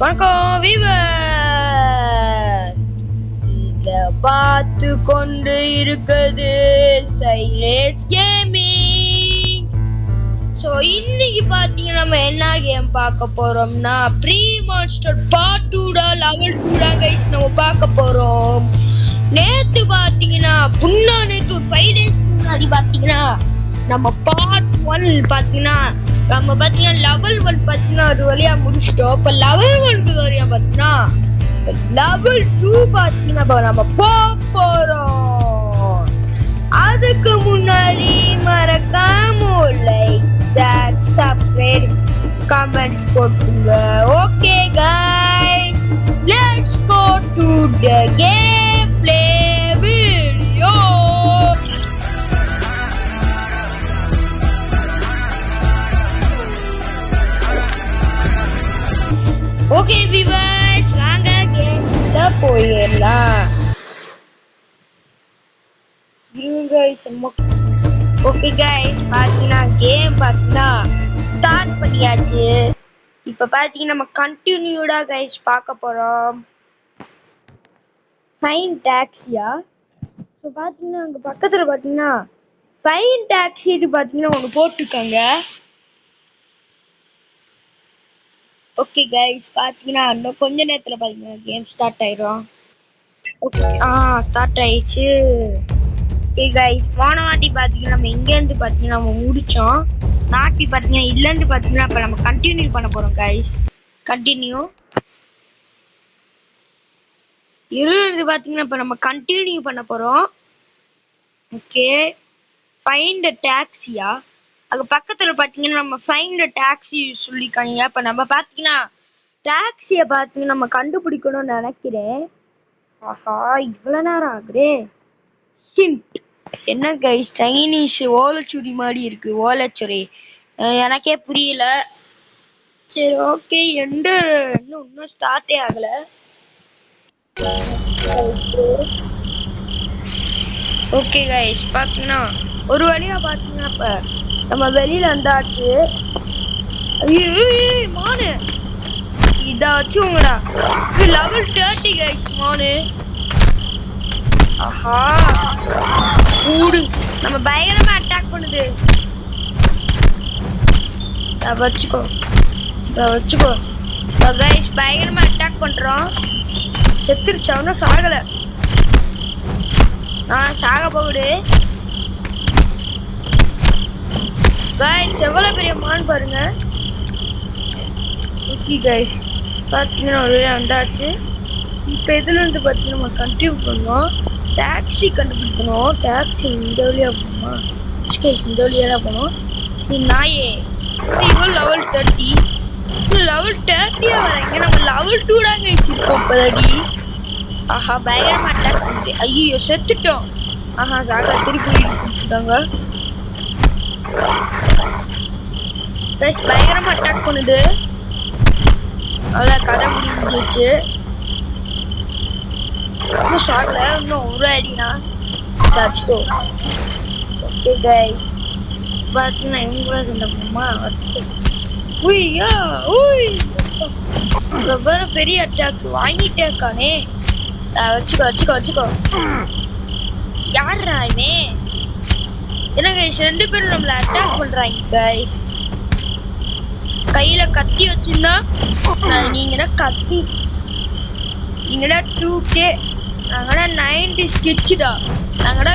வணக்கம் வீவர்ஸ், நீங்க பார்த்து கொண்டு இருக்குது சைலேஸ் கேமிங். ஸோ இன்னைக்கு பார்த்தீங்கன்னா நம்ம என்ன கேம் பார்க்க போறோம்னா free monster part 2 level 2 guys நம்ம பார்க்க போறோம். நேத்து பார்த்தீங்கன்னா நேத்து ஒரு 5 days முன்னாடி பார்த்தீங்கன்னா நம்ம பார்ட் 1 பார்த்தீங்கன்னா லெவல் 1 பார்த்தீங்கன்னா ஒரு வழியா முடிச்சிட்டோம். இப்போ லெவல் 1 வரையா பார்த்தீங்கன்னா லெவல் 2 பார்த்தீங்கன்னா நம்ம போறோம். அதுக்கு முன்னாடி மறக்காம லைக், ஷேர், சப்ஸ்கிரைப், கமெண்ட் போட்டுங்க. Okay guys, let's go to the game play video. Okay viewers, வாங்க கேம்ல போயிடலாம். ஓகே गाइस, பாத்தீங்கன்னா கேம் பாத்தீங்கன்னா ஸ்டார்ட் பண்ணியாச்சு. இப்போ பாத்தீங்கன்னா நம்ம கண்டினியூடா गाइस பார்க்க போறோம். ஃபைன் டாக்ஸியா. இப்போ பாத்தீங்கன்னா அங்க பக்கத்துல பாத்தீங்கன்னா ஃபைன் டாக்ஸிக்கு பாத்தீங்கன்னா ஒன்று போட்டிருக்காங்க. ஓகே गाइस, பாத்தீங்கன்னா இன்னும் கொஞ்ச நேரத்துல பாத்தீங்கன்னா கேம் ஸ்டார்ட் ஆயிடும். ஓகே, ஸ்டார்ட் ஆயிடுச்சு. ஓகே गाइस, போன வாட்டி பாத்தீங்கன்னா நம்ம எங்க இருந்து பாத்தீங்கன்னா நம்ம முடிச்சோம். நாட்டி பாத்தீங்கன்னா இல்ல இருந்து பாத்தீங்கன்னா இப்ப நம்ம கண்டினியூ பண்ண போறோம் गाइस. கண்டினியூ இருந்து பாத்தீங்கன்னா இப்ப நம்ம கண்டினியூ பண்ண போறோம். ஓகே, ஃபைண்ட் டாக்ஸியா. அது பக்கத்துல பாத்தீங்கன்னா நம்ம ஃபைண்ட் டாக்ஸி சொல்லிருக்காங்க. இப்ப நம்ம பாத்தீங்கன்னா டாக்ஸிய பாத்தீங்கன்னா நம்ம கண்டுபிடிக்கணும்னு நினைக்கிறேன். ஆஹா, இவ்வளவு நேரம் ஆகுதே. ஹிண்ட் என்ன गाइस, சைனீஸ் ஓலைச்சுடி மாதிரி இருக்கு. ஓலைச்சுடி எனக்கே புரியல. சரி ஓகே, இன்னும் ஸ்டார்ட்டே ஆகல. ஓகே गाइस, பாத்தீங்கன்னா ஒரு வழியா பாத்தீங்கன்னா இப்ப நம்ம வெளியில வந்தாச்சு. மானு இதாச்சு உங்கடா லெவல் 30 गाइस மானு. ஆஹா, ஊடு நம்ம பயங்கரமா அட்டாக் பண்ணுது. வச்சுக்கோ गाइस, பயங்கரமா அட்டாக் பண்றோம். செத்துருச்சா? ஒன்னும் சாகல. சாக போகுது गाइस. எவ்வளவு பெரிய மான் பாருங்க. ஓகே गाइस, பாத்தீங்கன்னா ஒரு வந்தாச்சு. இப்ப இதுல இருந்து பாத்தீங்கன்னா நம்ம கண்டினியூ பண்ணோம். டாக்ஸி கண்டுபிடிக்கணும். டாக்ஸி இந்த வழியா போகணுமா? இந்த வழியா போகணும். நாயே இவ்வளோ லெவல் 30 லெவல் 30 வரைங்க. நம்ம லெவல் 2 தாங்க இருக்கோம் இப்போதாடி. ஆஹா, பயங்கரமா அட்டாக் பண்ணுது. ஐயோ செத்துட்டோம். ஆஹா, சாகா திருப்பி கொடுத்துட்டாங்க. பயங்கரமா அட்டாக் பண்ணுது. அவ்வளோ கதை முடிஞ்சிச்சு. இன்னும் சாகல, இன்னும் ஒரு அடினா வச்சுக்கோ. ஓகே गाइस, பாத்தீங்கன்னா எங்க சண்டமா பெரிய அட்டாக் வாங்கிட்டேக்கானே. வச்சுக்கோ. யாருடா இவன்? என்ன गाइस, ரெண்டு பேரும் நம்மள அட்டாக் பண்றாங்க गाइस. கையில கத்தி வச்சிருந்தா நீங்கடா கத்தி, நீங்கடா 2K, நாங்கடா 90 ஸ்கெட்சுடா. நாங்கடா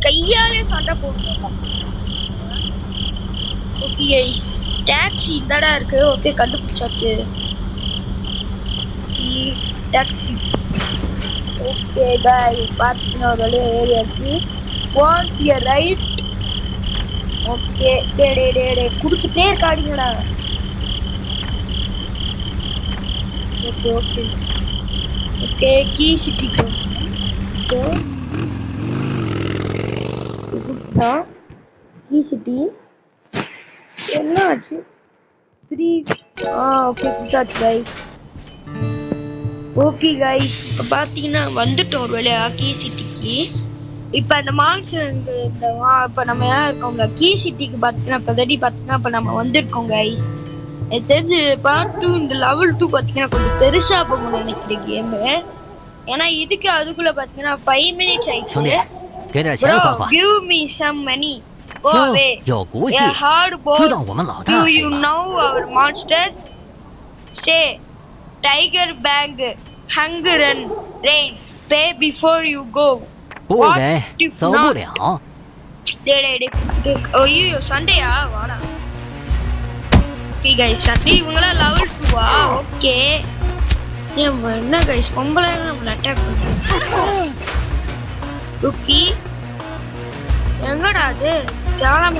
கையாலே சண்டை போடுறோம். ஓகே गाइस, டாக்ஸி இந்தடா இருக்கு. ஓகே, கண்டுபிடிச்சாச்சு டாக்ஸி. ஓகே गाइस, பாத்தீங்கன்னா ஒரு வழியா ஏறியாச்சு. Want you right. ஓகே, டே குடுத்துட்டே இருக்காடிங்கடா. ஓகே கீ சிட்டிக்கு கீ சிட்டி என்ன ஆச்சு? 3 ஓகே குட்டாச்சு गाइस. ஓகே गाइस, இப்போ பாத்தீங்கன்னா வந்துட்டோம் ஒரு வேளையா கீ சிட்டிக்கு. இப்போ அந்த மான்ஸ்டர் இப்போ நம்ம ஏன் இருக்கோம்ல கீ சிட்டிக்கு பாத்தீங்கன்னா இப்ப நம்ம வந்திருக்கோம் गाइस. எனக்கு தெரிஞ்சு பார்ட் 2 இந்த லெவல் 2 பாத்தீங்கன்னா கொஞ்சம் பெருசா போகணும்னு நினைக்கிறேன் கேம். ஏன்னா இதுக்கு அதுக்குள்ள பாத்தீங்கன்னா 5 minutes ஆயிடுச்சு. Bro, give me some money. Go away. A hard boy. Do you know our monsters? Say, Tiger Bang, Hunger and Rain. Pay before you go. 不给，走不了。ஐயோ சண்டையா வாடா. ஓகே கைஸ் சண்டை இவங்களா லெவல் 2வா? ஓகே என்ன கைஸ் பொம்பளை நம்மள attack பண்றாங்க. Okay எங்கடா அது தேவலாம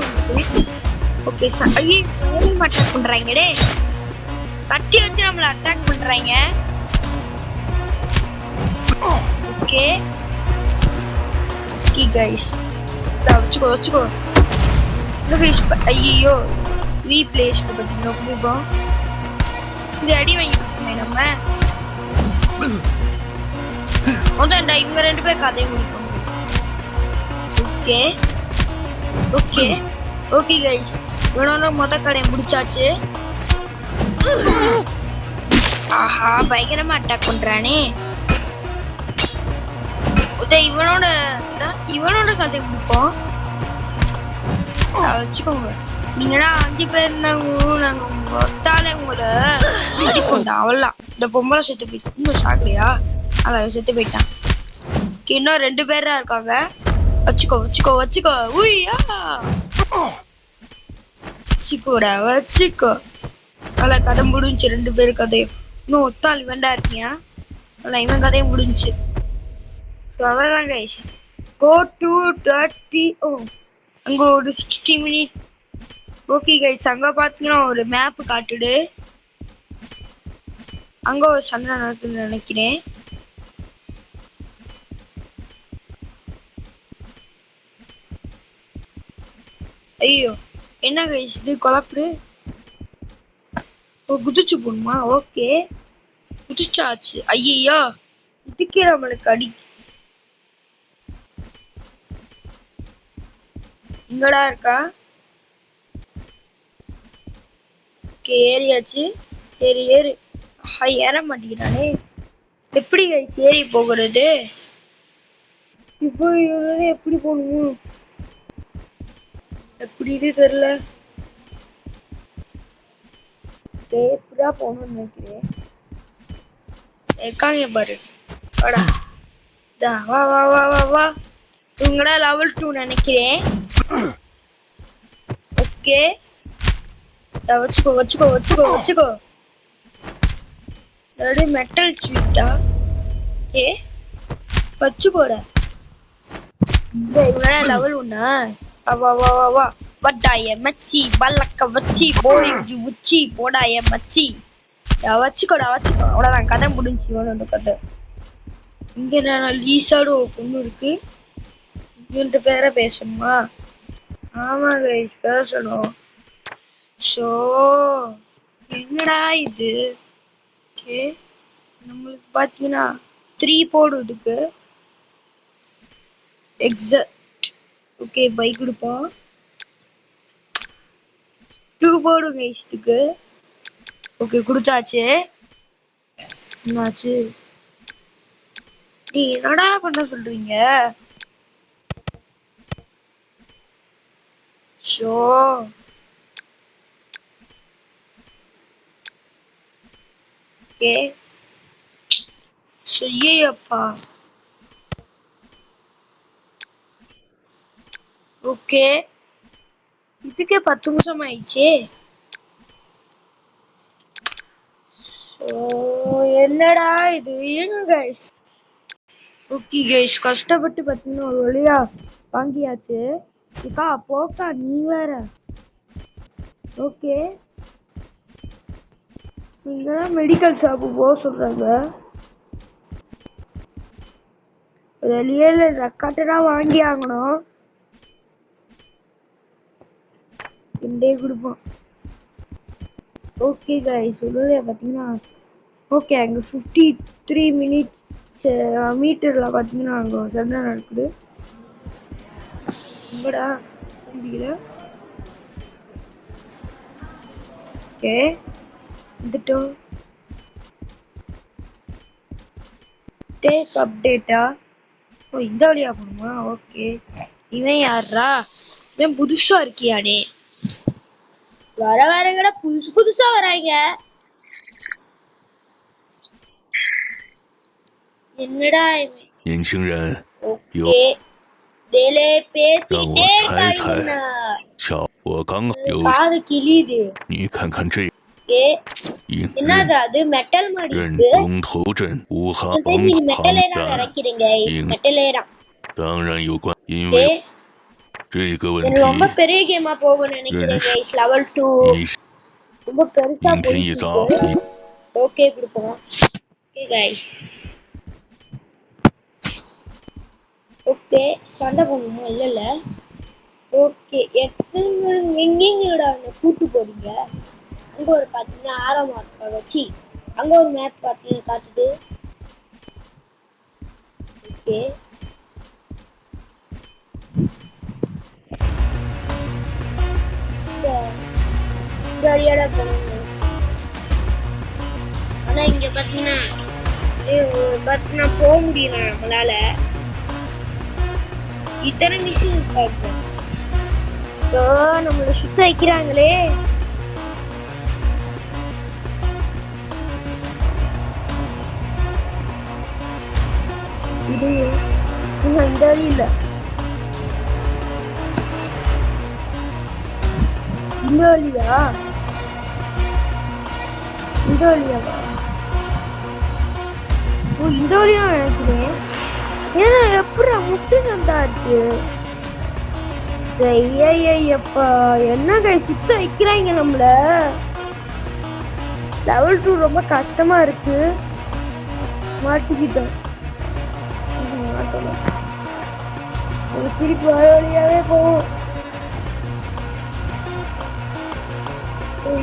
ஓகே ஐயோ அட்டாக் பண்றாங்கடே. கட்டி வச்சு நம்மள அட்டாக் பண்றாங்க. ஓகே ஓகே கைஸ் வச்சுக்கோ ஐயோ ரீப்ளேஸ் பார்த்தீங்கன்னா இது அடி வாங்கிருக்கோமே நம்ம. அதான்டா இவங்க 2 பேர் கதை முடிப்போம். ஓகே ஓகே ஓகே கைஸ் இவனோட கடையை முடிச்சாச்சு. ஆஹா பயங்கரமா அட்டாக் பண்றானே. இவனோட கதை முடிப்போம். வச்சுக்கோங்க நீங்கடா 5 பேர் இருந்தாங்க நாங்க ஒத்தாலே உங்களை அடிப்போம்டா. அவ்வளோதான் இந்த பொம்பளை செத்து போயிட்டு இன்னும் சாகலையா? அதான் செத்து போயிட்டான். இன்னும் 2 பேரா இருக்காங்க. வச்சுக்கோ உய்யா வச்சுக்கோ அவ்வளோ கதை முடிஞ்சு 2 பேரு கதையும். இன்னும் ஒத்தாள் இவன்டா இருக்கியா? அவ்வளோ இவன் கதையும் முடிஞ்சு. அவ்வளோதான் கைஸ். Go to 30. அங்க ஒரு 60 minutes. ஓகே கைஸ் அங்க பாத்தீங்கன்னா ஒரு மேப் காட்டுடு. அங்க ஒரு சண்டை நடக்குதுன்னு நினைக்கிறேன். ஐயோ என்ன கைஸ் இது குழப்பு. குதிச்சு போணுமா? ஓகே குதிச்சாச்சு. ஐயோ இதுக்கே நம்மளுக்கு அடி. இங்கடா இருக்கா? ஏறியாச்சு. ஏறு ஏற மாட்டேங்கிறானே. எப்படி கைஸ் ஏறி போகிறது? இப்போ எப்படி போகணும்? எப்படின்னு தெரியல. எப்படா போகணும்னு நினைக்கிறேன். இருக்காங்க பாரு. வாடா வா இவங்கடா லெவல் 2 நினைக்கிறேன். ஓகே வச்சுக்கோ மெட்டல் ஸ்வீட்டா? ஏ வச்சுக்கோட இவங்கடா லெவல் 1. வா வட்டாய மச்சி பல்லக்க வச்சி போய் உச்சி போடாய மச்சி. வச்சுக்கோடா அவ்வளோதான் கதை முடிஞ்சு. இவனோட கதை இங்க நான் லீசாடு பொண்ணு இருக்கு. 2 பேரை பேசணுமா? ஆமா கைஸ் பேசணும். ஸோ என்னடா இது? ஓகே நம்மளுக்கு பார்த்தீங்கன்னா 3 போடும் இதுக்கு. ஓகே பைக் கொடுப்போம். 2 போடும் கைஸ் இதுக்கு. ஓகே கொடுத்தாச்சு. என்னாச்சு? நீ என்னடா பண்ண சொல்றீங்க? Show okay Ayyappa. ஓகே இதுக்கே 10 நிமிஷம் ஆயிடுச்சு. என்னடா இது? ஏங்க கைஸ் ஓகே கைஸ் கஷ்டப்பட்டு பார்த்தீங்கன்னா ஒரு வழியா வாங்கியாச்சு. இக்கா போக்கா நீ வேற. ஓகே நீங்கதான் மெடிக்கல் ஷாப்பு போக சொல்றாங்க. வெளியே ரெக்கார்டா வாங்கி ஆகணும். ரெண்டே கொடுப்போம். ஓகே கைஸ் சொல்லுங்க பார்த்தீங்கன்னா ஓகே அங்கே 53 minutes மீட்டர்ல பார்த்தீங்கன்னா அங்கே சண்டை நடக்குது. எங்கடா முடியல. ஓகே வந்துட்டோம். டேக் அப்டேட்டா? ஓ இந்த வழியா போகணுமா? ஓகே. இவன் யாரா? இவன் புதுசா இருக்கியானே. வர வரங்கட புதுசு புதுசா வராங்க. என்னடா இவன்? 年轻人，有 ஓகே. டேலே 让我 பேசிட்டே 猜 இருக்காங்க. 猜。瞧，我刚刚有， காது கிளியுது. 你看看这 ஓகே. 隐 என்னது 刃 அது? மெட்டல் மாதிரி 任 இருக்கு. 东头镇无哈 இது 王 மெட்டலே 庞 தான் 然， நினைக்கிறேங்க. 应 மெட்டலே தான். 当然有关，因 ஓகே. 为这个问 எனக்கு ரொம்ப 题 பெரிய கேமா போகும்னு நினைக்கிறேன் 认识 guys. level 2 你 ரொம்ப பெருசா 明天 போயிட்டு 一早 இருக்கு. 你 ஓகே கொடுப்போம். Okay guys. ஓகே சண்டை போடணுமா? இல்ல ஓகே. எங்கெங்கடா கூட்டு போறீங்க? அங்க ஒரு பாத்தீங்கன்னா ஆரமா இருக்கா வச்சு அங்க ஒரு மேப் பாத்தீங்கன்னா காட்டுது. ஓகே ஜாலியாடா போகணும். ஆனா இங்க பாத்தீங்கன்னா போக முடியல நம்மளால. இத்தனை மிஷின் இருக்காங்க. நம்மள சுத்த வைக்கிறாங்களே. இது இந்த வழி இல்ல, இந்த வழியா? இந்த வழியாவா? ஓ இந்த வழியா நினைக்கிறேன். ஏன்னா எப்படி முட்டு சந்தா இருக்கு. ஐயப்பா என்ன கை சுத்த வைக்கிறாங்க நம்மள. லெவல் 2 ரொம்ப கஷ்டமா இருக்கு. மாட்டிக்கிட்டோம். திருப்பி வர வழியாவே போவோம்.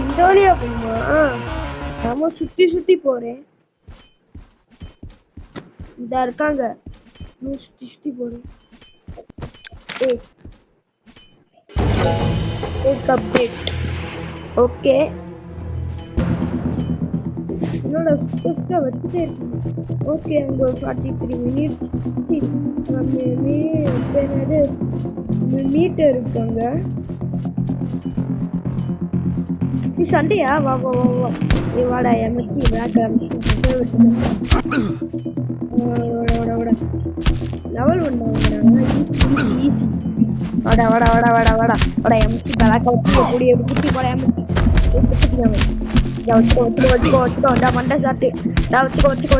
இந்த வழியா போகுமா? நம்ம சுத்தி சுத்தி போறேன். இதா இருக்காங்க. சுத்தி சுத்தி போறேன். ஓகே என்னோட சுத்த வச்சுட்டே இருக்கு. ஓகே அங்க ஒரு 43 மினிட்ஸ் மீட்டர் இருக்காங்க. நீ சண்டையா? வா வா வா வா. வாடா எமச்சி வேக்க லெவல் 1 ஈஸி. வாடா வாடா வாடா வாடா வாடா வாடா எமச்சி பேக்க வச்சு கூடிய குட்டி போட எமச்சி வச்சுக்கோ மண்டை சாட்டு வச்சுக்கோ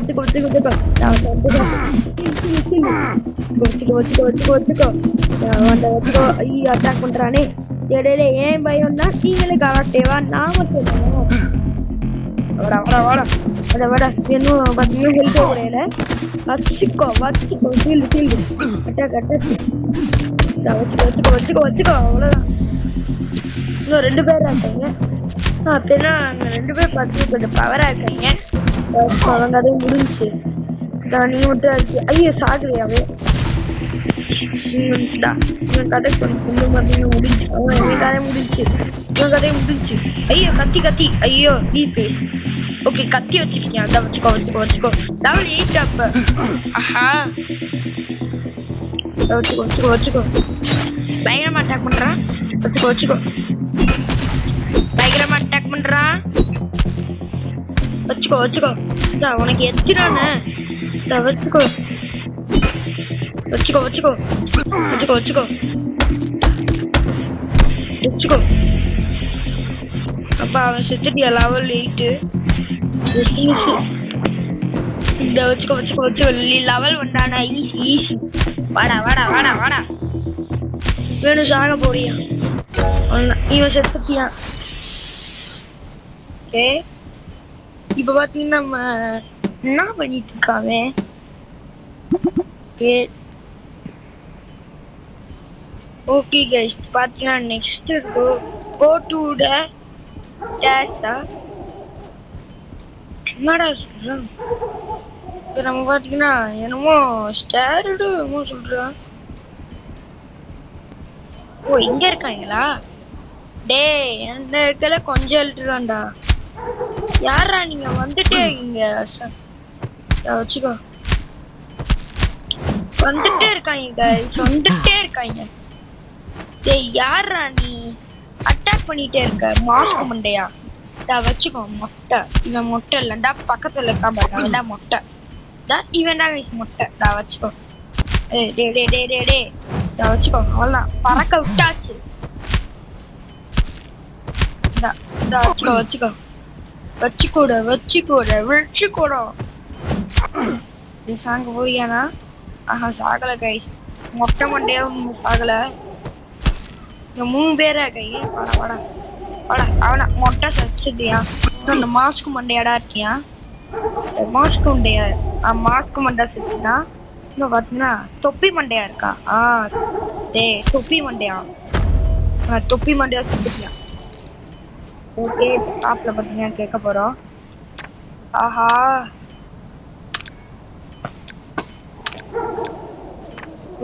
ஐயோ அட்டாக் பண்றானே. ஏன் பயம்னா நீங்களே கரெக்டேவா? நாம சொல்லணும். இன்னும் பாத்தீங்கன்னா ஹெல்ப் குறையில வச்சுக்கோ ஃபீல்டு அட்டாக் வச்சுக்கோ அவ்வளவுதான். இன்னும் 2 பேர் இருக்காங்க. அப்படின்னா அங்க 2 பேர் பார்த்து கொஞ்சம் பவரா இருக்காங்க. அவங்க அதையும் முடிஞ்சு நீ மட்டும் இருக்கு. ஐயோ சாகுறியாவே இவன் கதை கொஞ்சம் பார்த்தீங்கன்னா முடிஞ்சு. என் கதை முடிஞ்சு, இவன் கதையை முடிஞ்சு. ஐயோ கத்தி ஐயோ நீ பேஸ். ஓகே கத்தி வச்சிருக்கேன். அதான் வச்சுக்கோ லெவல் 8 அப்ப. ஆஹா வச்சுக்கோ பயங்கரமா அட்டாக் பண்றான். வச்சுக்கோ பயங்கரமா அட்டாக் பண்றான். வச்சுக்கோ உனக்கு எத்திரானே. வச்சுக்கோ அப்பா அவன் செத்துட்டியா? லெவல் 8 இந்த வச்சுக்கோ லெவல் 1 ஈஸி. வாடா வேணும் சாக போறியா? இவன் செத்துட்டியான். ஓகே இப்ப பாத்தீங்கன்னா நம்ம என்ன பண்ணிட்டு இருக்காங்க. ஓகே கைஸ் பாத்தீங்கன்னா நெக்ஸ்ட் கோ டு த டேட்ஸா என்னடா சொல்றான். இப்ப நம்ம பாத்தீங்கன்னா என்னமோ ஸ்டார்டு என்னமோ சொல்றான். ஓ இங்க இருக்காங்களா? டே என்ன இருக்கல கொஞ்சம் எழுதுறான்டா. யாரா நீங்க வந்துட்டே இருக்கீங்க வச்சுக்கோ வந்துட்டே இருக்காங்க வந்துட்டே இருக்காங்க டேய் யாரா நீ அட்டாக் பண்ணிட்டே இருக்க மாஸ்க் மண்டையா வச்சுக்கோ மொட்டை இவன் மொட்டை இல்லண்டா பக்கத்துல இருக்கா பாருடா மொட்டை இவன் தான் கைஸ் மொட்டை வச்சுக்கோ டே டே டே டே டே வச்சுக்கோ அவ்வளவுதான் பறக்க விட்டாச்சு வச்சுக்கோ வச்சுக்கோ வச்சுக்கூட வச்சுக்கூட வச்சுக்கூட சாங்க போறியானா ஆஹா சாகல கைஸ் மொட்டை மண்டையா சாகல இங்க 3 பேரா கை வாடா வாடா வாடா அவனா மொட்டை சச்சுட்டியா அந்த மாஸ்க் மண்டையாடா இருக்கியா மாஸ்க் மண்டையா மாஸ்க் மண்டை செத்துனா இன்னும் பாத்தீங்கன்னா தொப்பி மண்டையா இருக்கா டேய் தொப்பி மண்டையா தொப்பி மண்டையா செத்துட்டியா ஓகே டாப்ல பாத்தீங்கன்னா கேட்க போறோம் ஆஹா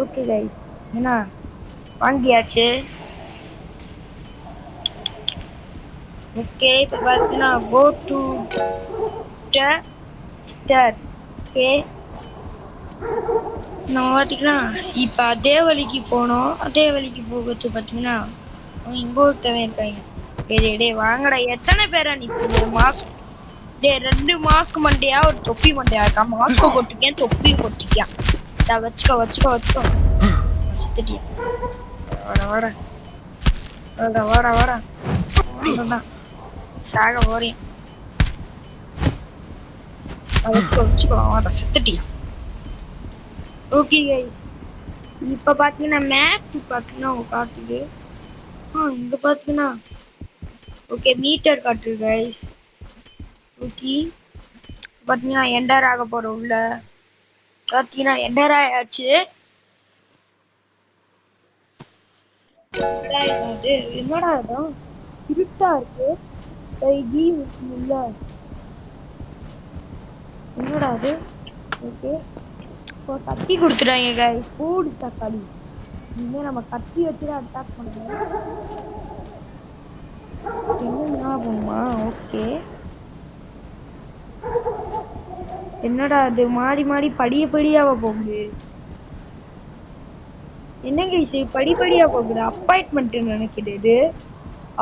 ஓகே கைஸ் என்ன வாங்கியாச்சு ஓகே இப்போ பார்த்தீங்கன்னா கோ டு ஸ்டார் ஓகே நம்ம பார்த்தீங்கன்னா இப்போ அதே வழிக்கு போனோம் அதே வழிக்கு போகிறது பார்த்தீங்கன்னா இங்கே ஒருத்தவன் இருக்காங்க டே வாங்கடா எத்தனை பேரா நிற்குது மாஸ்க் டே 2 மாஸ்க் மண்டையா ஒரு தொப்பி மண்டையா இருக்கா மாஸ்க் போட்டிருக்கேன் தொப்பி போட்டிருக்கியா வச்சுக்கோ வச்சுக்கோ வச்சுக்கோ சுத்திட்டியா வாடா வாடா வாடா வாடா வாடா சாக போறேன் வச்சுக்கோ வச்சுக்கோ வாடா சுத்திட்டியா ஓகே கைஸ் இப்போ பார்த்தீங்கன்னா மேப் பார்த்தீங்கன்னா காட்டுது இங்கே பார்த்தீங்கன்னா ஓகே மீட்டர் காட்டுது கைஸ் ஓகே பார்த்தீங்கன்னா என்டர் ஆக போகிறோம் உள்ள பார்த்தீங்கன்னா என்டர் ஆயாச்சு என்னடா இடம் இருட்டா இருக்கு இல்ல என்னடா அது ஓகே இப்போ கத்தி கொடுத்துட்டாங்க கைஸ் பூடு தக்காளி இனிமே நம்ம கத்தி வச்சுதான் அட்டாக் பண்ணுவோம் என்ன போகுமா ஓகே என்னடா அது மாறி மாறி படியாவ போகுது என்னங்க விஷயம் படிப்படியா போகுது அப்பாயின்மெண்ட் நினைக்கிறது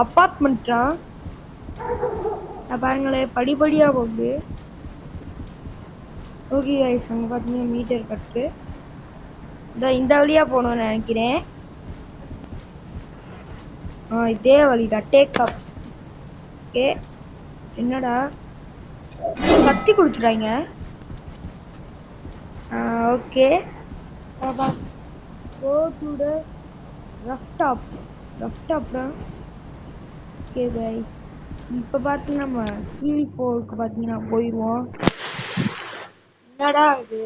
அப்பார்ட்மெண்ட்டா பாருங்களேன் படிப்படியா போகுது ஓகே கைஸ் அங்கே பார்த்தீங்கன்னா மீட்டர் கட்டு இந்த வழியா போகணும்னு நினைக்கிறேன் இதே வழிடா டேக் அப் ஓகே என்னடா கத்தி கொடுத்துறாங்க okay go to the rooftop தான் ஓகே கைஸ் இப்போ பார்த்தீங்கன்னா நம்ம கீழ் ஃபோருக்கு பார்த்தீங்கன்னா போயிடுவோம் என்னடா இது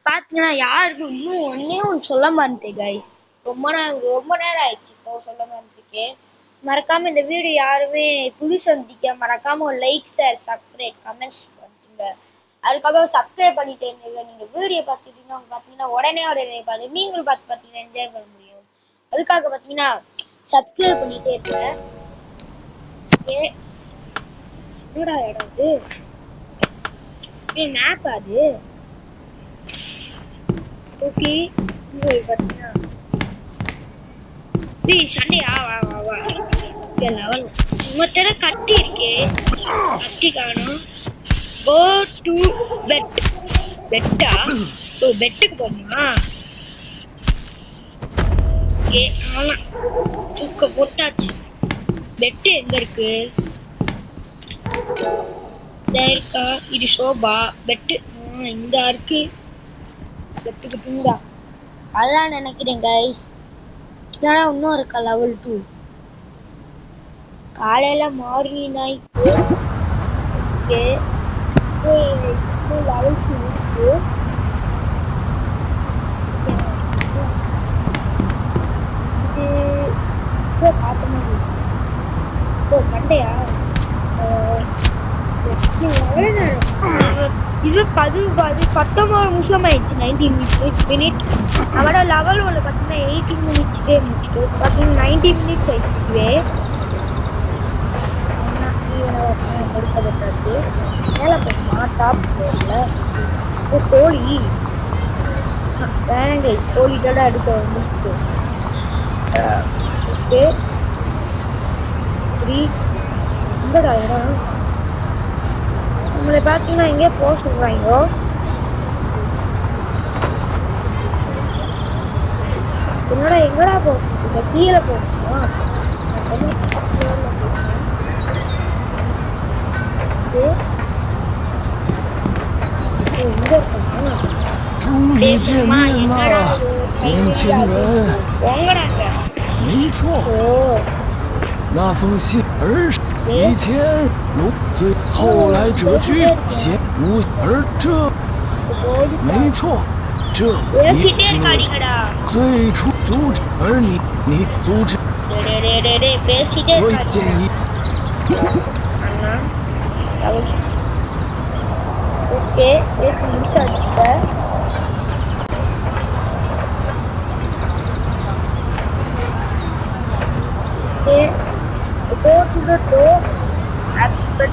பார்த்தீங்கன்னா யாருக்கும் இன்னும் ஒன்று சொல்ல மாட்டேன் கைஸ் ரொம்ப நேரம் ஆயிடுச்சு இப்போ சொல்ல மாட்டேன் மறக்காம இந்த வீடியோ யாருமே புது சந்திக்க மறக்காம ஒரு லைக் ஷேர் சப்ஸ்கிரைப் கமெண்ட்ஸ் பண்ணிட்டுங்க அதுக்கப்புறம் சப்ஸ்கிரைப் பண்ணிட்டு நீங்க வீடியோ பார்த்துட்டீங்கன்னா பார்த்தீங்கன்னா உடனே பார்த்து நீங்களும் பார்த்தீங்கன்னா என்ஜாய் பண்ண முடியும் அதுக்காக பார்த்தீங்கன்னா சப்ஸ்கிரைப் பண்ணிட்டே இருக்கேன் ஓகே என்னடா இடம் அது மேப் அது ஓகே பார்த்தீங்கன்னா சண்டையா வா லெவல் மொத்தம் கட்டி இருக்கே கட்டி காணும் கோ டு பெட்டா பெட்டுக்கு போமா ஓகே ஆமா தூக்க போட்டாச்சு பெட்டு எங்க இருக்கு இருக்கா இது சோபா பெட்டு இங்க இருக்கு பெட்டுக்கு தூங்கா அதான் நினைக்கிறேன் கைஸ் இல்லைனா இன்னும் இருக்கா லெவல் 2 காலையில மார்னிங் ஆயிட்டு ஓகே லெவல் 2 இருக்கு இது பார்த்த மாதிரி மண்டையா இது 19 நிமிஷம் ஆயிடுச்சு 19 மினிட் அவட லெவல் 1 பார்த்தீங்கன்னா 18 மினிட்ஸ்லேயே முடிச்சுட்டு பார்த்தீங்கன்னா 90 மினிட்ஸ் ஆயிடுச்சு மேல போகுமா டாப் ஃப்ளோர்ல? ஓ கோழி வேணாங்க, கோழிகளோட அடுக்க வந்துச்சு. ஓகே 3 எங்கடா இடம்? உங்களை பார்த்தீங்கன்னா எங்கேயோ போக சொல்றாங்க. என்னடா எங்கடா போக கீழே போகணுமா? எங்க இருக்கா? 终于见面了，年轻人。没错，那封信儿以前如最，后来折居贤无，而这没错，这也是最初阻止，而你阻止，所以建议。ஓகே முடிச்சாச்சு. Go to the door at the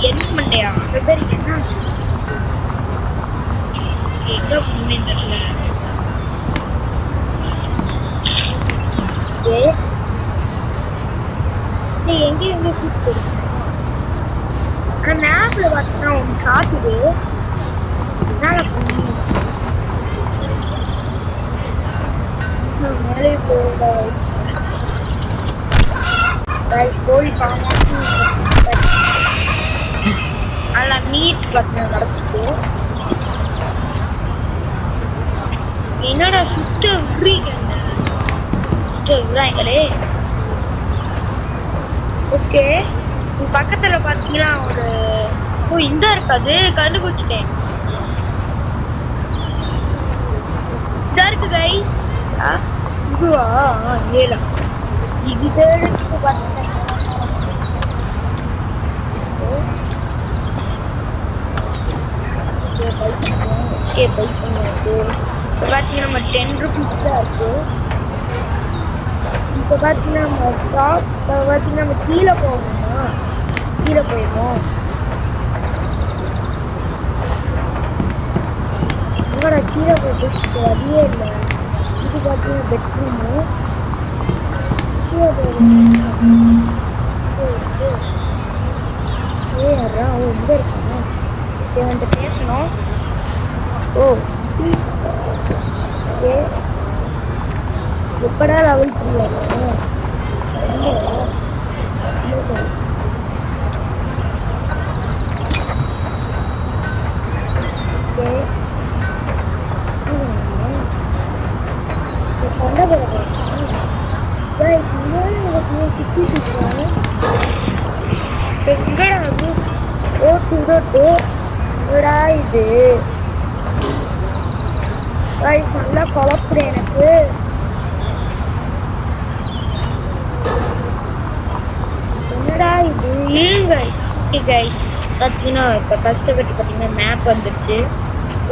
என்ன மண்டையா என்ன எங்க தெரியல. எங்க கூப்பிட்டு ஆனா மேப்ல பார்த்தா ஒன்று காட்டுது. என்னால மேலே போக கோழி நல்லா மீட் பார்த்தா நடக்குது. என்னடா சுத்த விடுறாங்களே. ஓகே பக்கத்துல பாத்தீங்கன்னா ஒரு இந்த இருக்காது கண்டுபிடிச்சிட்டேன். இதா இருக்கு கை இதுவா ஏலா இது பாத்தீங்கன்னா நம்ம 10 rupees தான் இருக்கு. இப்போ பார்த்தீங்கன்னா நம்ம ஷாப் பார்த்தீங்கன்னா நம்ம கீழே போகணுமா? கீழே போயிடுவோம். என்னோட கீழே போயிட்டு வழியே இல்லை. இது பார்த்தீங்கன்னா பெட்ரூமு கீழே போயிடும். அதான் எங்கே இருக்காங்க வந்து பேசணும். ஓ ஓகே எப்படா லெவல் 3 இது நல்லா குழப்புறேன் எனக்கு. என்னடா இது பார்த்தீங்கன்னா இப்போ கஷ்டப்பட்டு பார்த்தீங்கன்னா மேப் வந்துடுச்சு.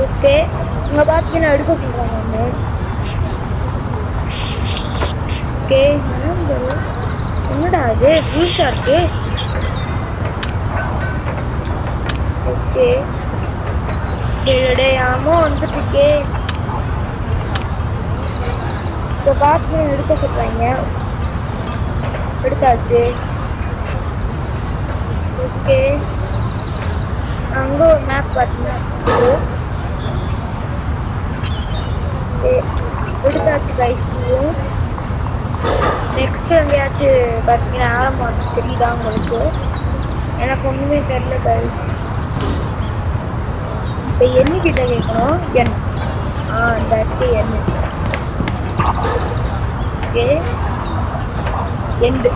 ஓகே இங்கே பார்த்தீங்கன்னா எடுக்க சொல்கிறாங்க ஒன்று. ஓகே என்னடா அது புதுசாக இருக்கு. ஓகே ஆமா வந்துட்டுருக்கே. இப்போ பார்த்தீங்கன்னா எடுக்க சொல்கிறாங்க. எடுத்தாச்சு. ஓகே அங்கே ஒரு மேப் பார்த்தீங்கன்னா எடுத்தாச்சு கைஸும். நெக்ஸ்ட் எங்கேயாச்சும் பார்த்தீங்கன்னா ஆரம்பம் தெரியுதா உங்களுக்கு? எனக்கு ஒன்றுமே தெரியல கைஸ். இப்போ எண்ணிக்கிட்ட கேட்கணும். இந்த இடத்து எண்ணு. ஓகே எண்டு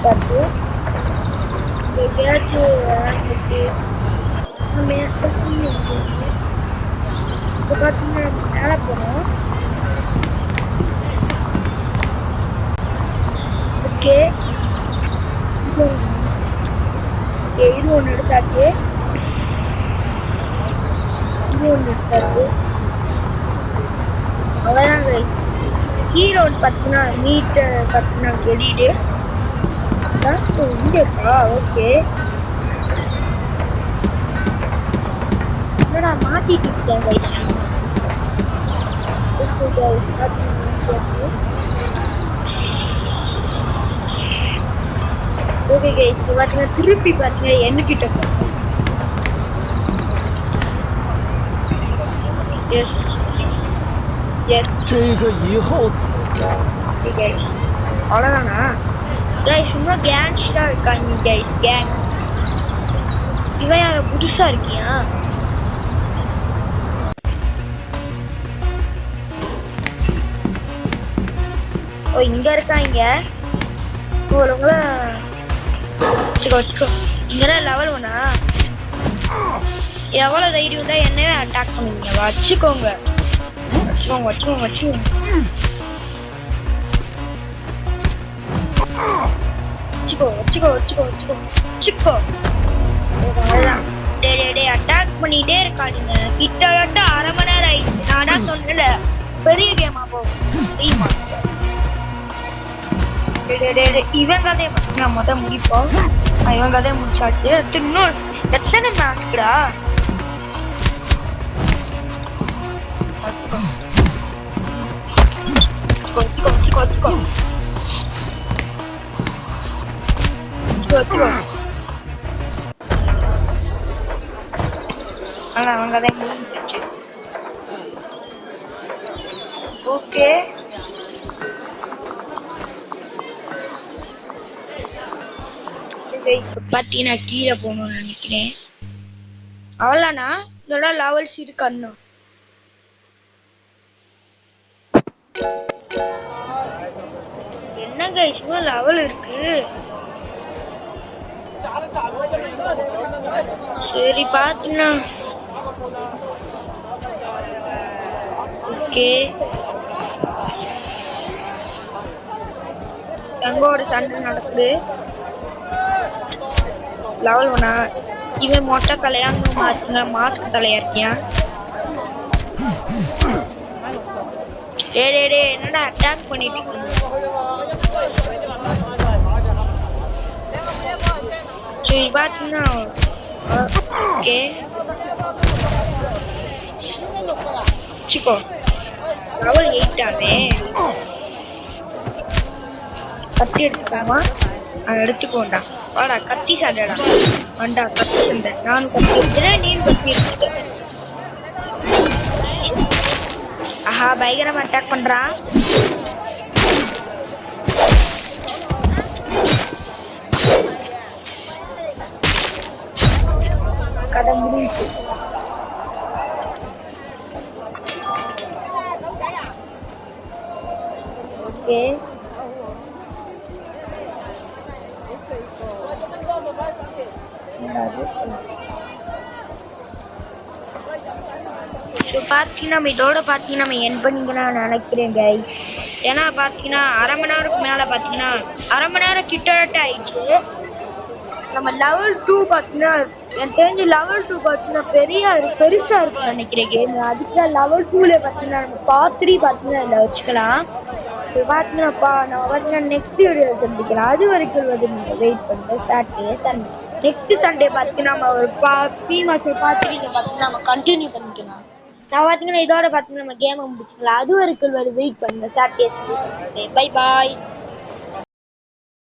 பார்த்து எங்கேயாச்சும் நம்ம இப்போ பார்த்தீங்கன்னா மேலே போனோம். ஓகே இது ஒன்று எடுத்தாச்சு. இது ஒன்று எடுத்தாச்சு. கீழே வந்து பார்த்தீங்கன்னா மீட்டர் பார்த்தீங்கன்னா வெளியிடு இங்கே இருக்கா ஓகே என்னடா மாட்டிட்டு இருக்கேன் கைஸ் ஓகே கைஸ் பார்த்தீங்கன்னா திருப்பி பார்த்தீங்கன்னா என்கிட்ட எஸ் எஸ் 这个以后 கைஸ் அவ்வளோதானா கைஸ் இன்னும் கேங்ஸ்டாக இருக்காங்க கைஸ் கேங் இவன் யார புதுசாக இருக்கியா ஓ இங்கே இருக்காங்க உங்களை வச்சுக்கோ வச்சுக்கோ இங்கெல்லாம் லெவல் ஒன்றா எவ்வளோ தைரியம் தான் என்னவே அட்டாக் பண்ணுவீங்க வச்சுக்கோங்க வச்சுக்கோங்க வச்சுக்கோங்க வச்சுக்கோங்க வச்சுக்கோ வச்சுக்கோ வச்சுக்கோ வச்சுக்கோ அவ்வளோதான் டே அட்டாக் பண்ணிட்டே இருக்காதீங்க கிட்டத்தட்ட அரை மணி நேரம் ஆயிடுச்சு நான் தான் சொன்னல பெரிய கேமா போகும் தெரியுமா இவன் கதையை பற்றி நான் முதல் முடிப்போம் இவன் கதையை முடிச்சாச்சு இன்னும் எத்தனை மாஸ்க்குடா ஆனா அவன் கதை முடிஞ்சிச்சு ஓகே பாத்தீங்கன்னா கீழே போகணும்னு நினைக்கிறேன் அவ்வளோண்ணா இதோட லெவல்ஸ் இருக்கு அண்ணா என்னங்க இன்னும் லெவல் இருக்கு சரி பாத்துண்ணா ஓகே தங்கோட சண்டை நடக்குது லெவல் ஒண்ணா இவன் மொட்டை தலையா மாத்துங்க மாஸ்க் தலையா இருக்கியான் டே என்னடா அட்டாக் பண்ணிட்டு சரி பாத்தீங்கன்னா ஓகே சிக்கோ லெவல் 8 ஆனே கத்தி எடுத்துக்காமா எடுத்துக்கோண்டா வாடா கத்தி சண்டைடா வண்டா கத்தி சண்டை நானும் கத்தி எடுத்துட்டேன் நீயும் கத்தி எடுத்துட்ட ஆஹா பயங்கரமா அட்டாக் பண்றான் கதை முடிஞ்சு ஓகே பாத்தீங்கன்னா இதோட பாத்தீங்கன்னா நம்ம என் பண்ணிங்கன்னா நினைக்கிறேன் கைஸ் ஏன்னா பாத்தீங்கன்னா அரை மணி நேரத்துக்கு மேல பாத்தீங்கன்னா அரை மணி நேரம் கிட்டத்தட்ட ஆயிடுச்சு நம்ம லெவல் 2 பாத்தீங்கன்னா எனக்கு தெரிஞ்சு லெவல் 2 பாத்தீங்கன்னா பெருசா இருக்குன்னு நினைக்கிறேன் கேம் அதுக்குதான் லெவல் 2ல பாத்தீங்கன்னா நம்ம பார்ட் 3 பாத்தீங்கன்னா இதுல வச்சுக்கலாம் பாத்தீங்கன்னா நான் பாத்தீங்கன்னா நெக்ஸ்ட் வீடியோ சந்திக்கலாம் அது வரைக்கும் வந்து நீங்க வெயிட் பண்ணுங்க சாட்டர்டே சண்டே நெக்ஸ்ட் சண்டே பாத்தீங்கன்னா நம்ம ஒரு ப்ரீ மேட்ச் பார்த்துட்டு பாத்தீங்கன்னா நம்ம கண்டினியூ பண்ணிக்கலாம் நான் பாத்தீங்கன்னா இதோட பாத்தீங்கன்னா நம்ம கேமை முடிச்சுக்கலாம் அது வரைக்கும் வெயிட் பண்ணுங்க சாட்டர்டே பை பாய்